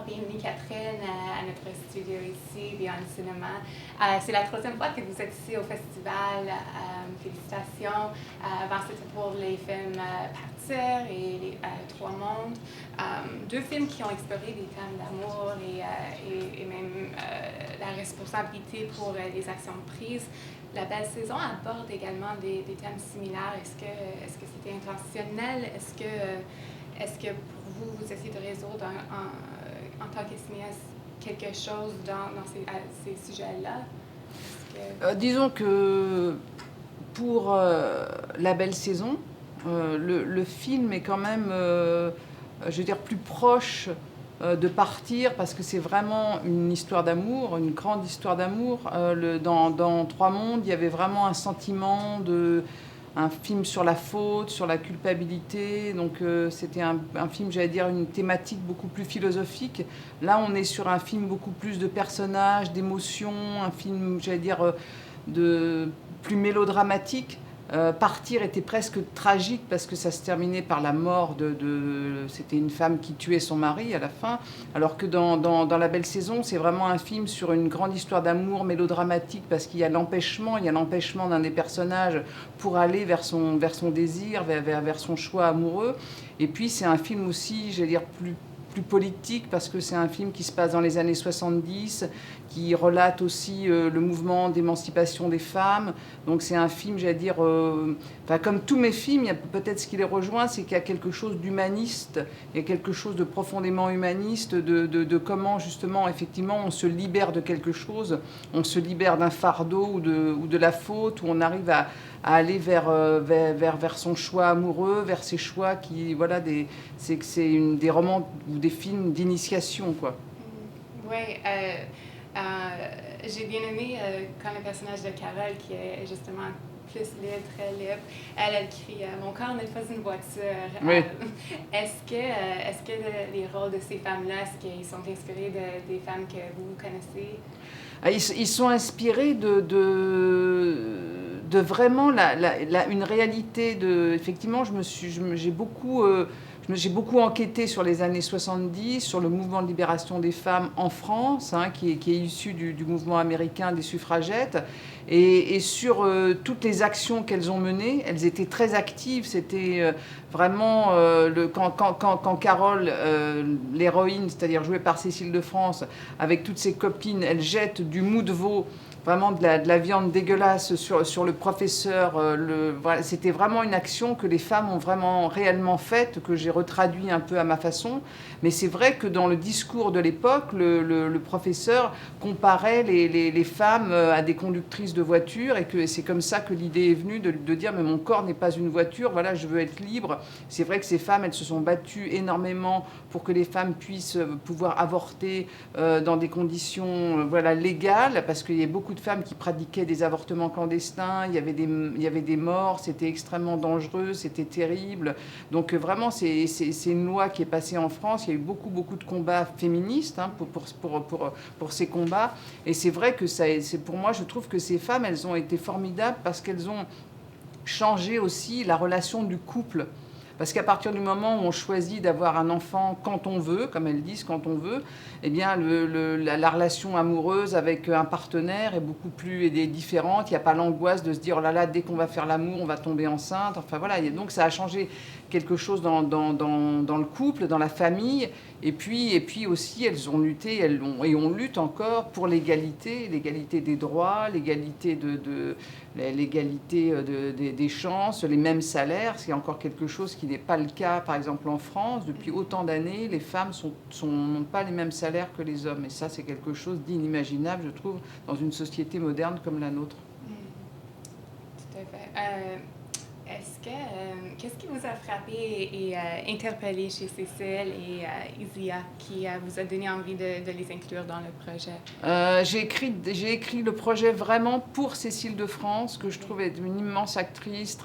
bienvenue Catherine à notre studio ici, Beyond Cinema. C'est la troisième fois que vous êtes ici au festival. Félicitations. Avant, c'était pour les films Partir et les Trois mondes. Deux films qui ont exploré des thèmes d'amour et même la responsabilité pour les actions prises. La belle saison aborde également des thèmes similaires. Est-ce que c'était intentionnel? Est-ce que pour vous, vous essayez de résoudre en tant que cinéaste quelque chose dans ces sujets-là? Disons que pour la belle saison, le film est quand même, je veux dire, plus proche de Partir, parce que c'est vraiment une histoire d'amour, une grande histoire d'amour. Dans Trois mondes, il y avait vraiment un sentiment un film sur la faute, sur la culpabilité. Donc c'était un film, j'allais dire, une thématique beaucoup plus philosophique. Là, on est sur un film beaucoup plus de personnages, d'émotions, un film, j'allais dire, plus mélodramatique. Partir était presque tragique parce que ça se terminait par la mort c'était une femme qui tuait son mari à la fin, alors que dans La belle saison, c'est vraiment un film sur une grande histoire d'amour mélodramatique, parce qu'il y a l'empêchement d'un des personnages pour aller vers son désir, vers son choix amoureux. Et puis c'est un film aussi, j'allais dire, plus politique, parce que c'est un film qui se passe dans les années 70, qui relate aussi le mouvement d'émancipation des femmes. Donc c'est un film, j'allais dire, comme tous mes films, peut-être ce qui les rejoint, c'est qu'il y a quelque chose d'humaniste, il y a quelque chose de profondément humaniste, de comment justement, effectivement, on se libère de quelque chose, on se libère d'un fardeau ou de la faute, où on arrive à aller vers son choix amoureux, vers ses choix qui, voilà, c'est des romans ou des films d'initiation, quoi. Oui, j'ai bien aimé quand le personnage de Carole, qui est justement plus libre, très libre, elle crie « Mon corps n'est pas une voiture Oui. » Est-ce que les rôles de ces femmes-là, est-ce qu'ils sont inspirés des femmes que vous connaissez? Ils sont inspirés de vraiment une réalité. Effectivement, j'ai beaucoup enquêté sur les années 70, sur le mouvement de libération des femmes en France, qui est issu du mouvement américain des suffragettes, et sur toutes les actions qu'elles ont menées. Elles étaient très actives. C'était vraiment quand Carole, l'héroïne, c'est-à-dire jouée par Cécile de France, avec toutes ses copines, elle jette du mou de veau, vraiment de la viande dégueulasse sur le professeur. Voilà, c'était vraiment une action que les femmes ont vraiment réellement faite, que j'ai retraduit un peu à ma façon. Mais c'est vrai que dans le discours de l'époque, le professeur comparait les femmes à des conductrices de voitures, et que c'est comme ça que l'idée est venue de dire « mais mon corps n'est pas une voiture, voilà, je veux être libre ». C'est vrai que ces femmes, elles se sont battues énormément pour que les femmes puissent pouvoir avorter dans des conditions voilà, légales, parce qu'il y a beaucoup de femmes qui pratiquaient des avortements clandestins, il y avait des morts, c'était extrêmement dangereux, c'était terrible. Donc vraiment, c'est une loi qui est passée en France. Il y a eu beaucoup de combats féministes pour ces combats. Et c'est vrai que pour moi, je trouve que ces femmes, elles ont été formidables, parce qu'elles ont changé aussi la relation du couple. Parce qu'à partir du moment où on choisit d'avoir un enfant quand on veut, comme elles disent, quand on veut, eh bien la relation amoureuse avec un partenaire est beaucoup plus différente. Il n'y a pas l'angoisse de se dire « oh là là, dès qu'on va faire l'amour, on va tomber enceinte ». Enfin voilà, donc ça a changé quelque chose dans le couple, dans la famille. Et puis aussi, elles ont lutté, et on lutte encore pour l'égalité des droits, l'égalité des chances, les mêmes salaires. C'est encore quelque chose qui n'est pas le cas, par exemple, en France. Depuis autant d'années, les femmes n'ont pas les mêmes salaires que les hommes. Et ça, c'est quelque chose d'inimaginable, je trouve, dans une société moderne comme la nôtre. Tout à fait. Qu'est-ce qui vous a frappé et interpellé chez Cécile et Isia, qui vous a donné envie de les inclure dans le projet? J'ai écrit le projet vraiment pour Cécile de France, que je trouve être une immense actrice,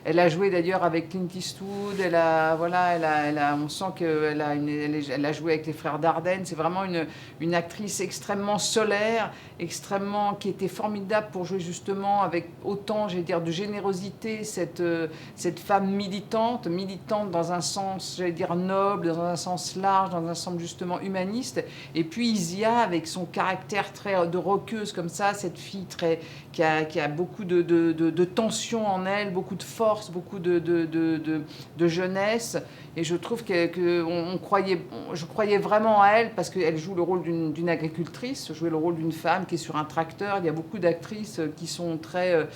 elle a joué d'ailleurs avec Clint Eastwood, on sent qu'elle a joué avec les frères Dardenne. C'est vraiment une actrice extrêmement solaire, qui était formidable pour jouer justement avec autant, de générosité représenter cette femme militante dans un sens, j'allais dire, noble, dans un sens large, dans un sens justement humaniste. Et puis Isia, avec son caractère très de roqueuse comme ça, cette fille qui a beaucoup de tension en elle, beaucoup de force, beaucoup de jeunesse. Et je trouve je croyais vraiment à elle parce qu'elle joue le rôle d'une agricultrice, jouait le rôle d'une femme qui est sur un tracteur. Il y a beaucoup d'actrices qui sont très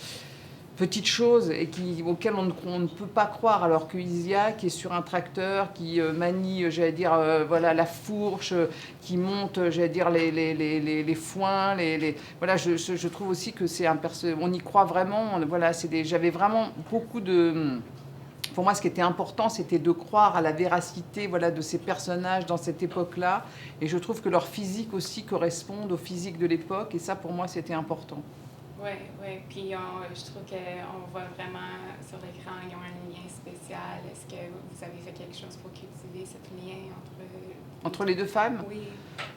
petites choses et auxquelles on ne peut pas croire, alors que Isia, qui est sur un tracteur, qui manie, j'allais dire, voilà, la fourche, qui monte, j'allais dire, les foins, voilà, je trouve aussi que c'est on y croit vraiment. Voilà, j'avais vraiment beaucoup de... Pour moi, ce qui était important, c'était de croire à la véracité, voilà, de ces personnages dans cette époque-là. Et je trouve que leur physique aussi correspond au physique de l'époque. Et ça, pour moi, c'était important. Oui, oui. Puis je trouve qu'on voit vraiment sur l'écran, ils ont un lien spécial. Est-ce que vous avez fait quelque chose pour cultiver ce lien entre les deux femmes? Oui.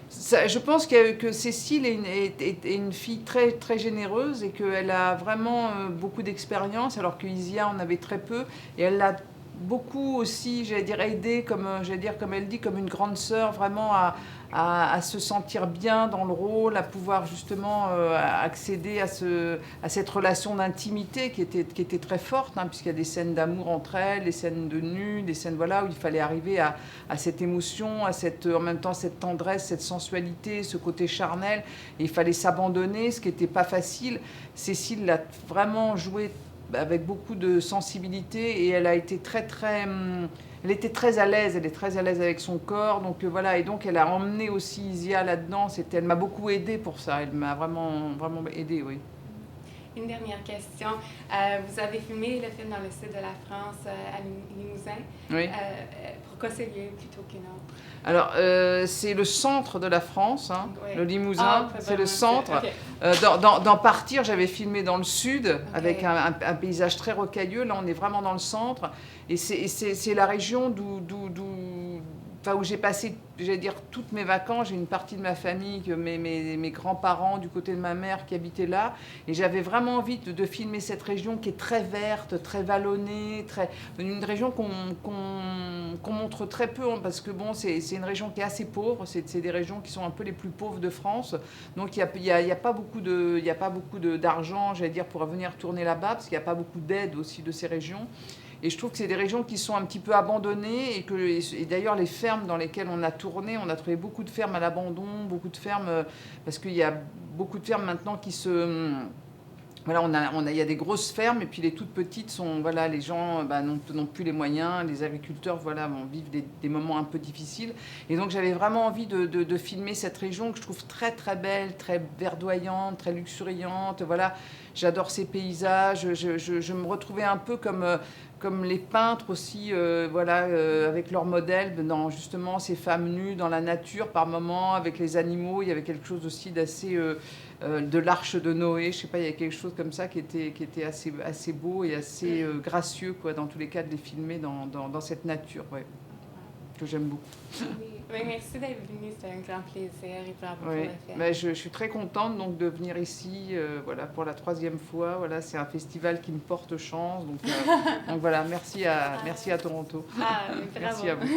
Je pense que Cécile est une fille très, très généreuse et qu'elle a vraiment beaucoup d'expérience, alors que Isia en avait très peu. Et elle l'a beaucoup aussi, j'allais dire, aidée, comme elle dit, comme une grande sœur, vraiment à se sentir bien dans le rôle, à pouvoir justement accéder à cette relation d'intimité qui était très forte, hein, puisqu'il y a des scènes d'amour entre elles, des scènes de nu, des scènes voilà, où il fallait arriver à cette émotion, en même temps cette tendresse, cette sensualité, ce côté charnel. Et il fallait s'abandonner, ce qui n'était pas facile. Cécile l'a vraiment joué avec beaucoup de sensibilité et elle a été elle était très à l'aise, elle est très à l'aise avec son corps, donc voilà, et donc elle a emmené aussi Isia là-dedans, elle m'a beaucoup aidée pour ça, elle m'a vraiment, vraiment aidée, oui. Une dernière question. Vous avez filmé le film dans le sud de la France, à Limousin. Oui. Pourquoi ce lieu plutôt qu'un autre? Alors, c'est le centre de la France, hein, oui. Le Limousin, c'est le centre. Okay. Dans Partir, j'avais filmé dans le sud, okay, avec un paysage très rocailleux. Là, on est vraiment dans le centre. Et c'est la région où j'ai passé, j'allais dire, toutes mes vacances. J'ai une partie de ma famille, mes grands-parents du côté de ma mère qui habitaient là. Et j'avais vraiment envie de filmer cette région qui est très verte, très vallonnée, une région qu'on montre très peu, hein, parce que bon, c'est une région qui est assez pauvre. C'est des régions qui sont un peu les plus pauvres de France. Donc il y a pas beaucoup d'argent, j'allais dire, pour venir tourner là-bas, parce qu'il n'y a pas beaucoup d'aide aussi de ces régions. Et je trouve que c'est des régions qui sont un petit peu abandonnées et d'ailleurs les fermes dans lesquelles on a tourné, on a trouvé beaucoup de fermes à l'abandon, beaucoup de fermes, parce qu'il y a beaucoup de fermes maintenant qui se... Voilà, il y a des grosses fermes et puis les toutes petites sont, voilà, les gens n'ont plus les moyens, les agriculteurs vivent des moments un peu difficiles. Et donc j'avais vraiment envie de filmer cette région que je trouve très très belle, très verdoyante, très luxuriante. Voilà, j'adore ces paysages. Je me retrouvais un peu comme les peintres aussi, avec leurs modèles, dans justement ces femmes nues dans la nature par moments, avec les animaux. Il y avait quelque chose aussi d'assez... de l'Arche de Noé, je sais pas, il y a quelque chose comme ça qui était assez beau et assez gracieux, quoi, dans tous les cas, de les filmer dans cette nature, ouais, que j'aime beaucoup. Oui, merci d'être venu, c'était un grand plaisir et bravo pour le film. Mais je suis très contente donc, de venir ici voilà, pour la 3e fois. Voilà, c'est un festival qui me porte chance, donc voilà, merci à Toronto. Ah, bravo. Merci à vous.